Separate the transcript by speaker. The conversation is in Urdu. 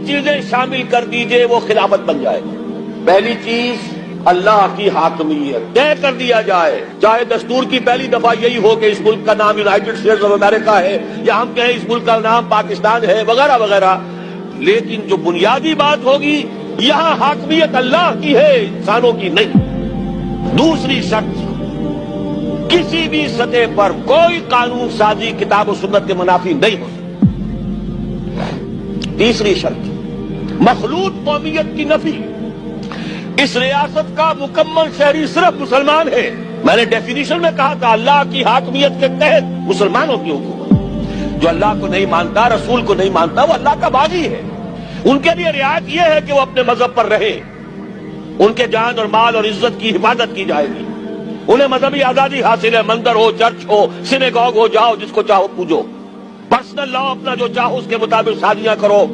Speaker 1: چیزیں شامل کر دیجئے وہ خلافت بن جائے گی۔ پہلی چیز اللہ کی حاکمیت طے کر دیا جائے، چاہے دستور کی پہلی دفعہ یہی ہو کہ اس ملک کا نام یونائیٹڈ اسٹیٹس آف امریکہ ہے، یا ہم کہیں اس ملک کا نام پاکستان ہے، وغیرہ وغیرہ، لیکن جو بنیادی بات ہوگی یہاں حاکمیت اللہ کی ہے، انسانوں کی نہیں۔ دوسری شرط، کسی بھی سطح پر کوئی قانون سازی کتاب و سنت کے منافی نہیں ہو سکتی۔ تیسری شرط، مخلوط قومیت کی نفی۔ اس ریاست کا مکمل شہری صرف مسلمان ہے۔ میں نے ڈیفینیشن میں کہا تھا اللہ کی حاکمیت کے تحت مسلمانوں کی حکومت۔ جو اللہ کو نہیں مانتا، رسول کو نہیں مانتا، وہ اللہ کا باغی ہے۔ ان کے لیے رعایت یہ ہے کہ وہ اپنے مذہب پر رہے، ان کے جان اور مال اور عزت کی حفاظت کی جائے گی، انہیں مذہبی آزادی حاصل ہے، مندر ہو، چرچ ہو، سینیگوگ ہو، جاؤ جس کو چاہو پوجو، پرسنل لا اپنا جو چاہو اس کے مطابق شادیاں کرو،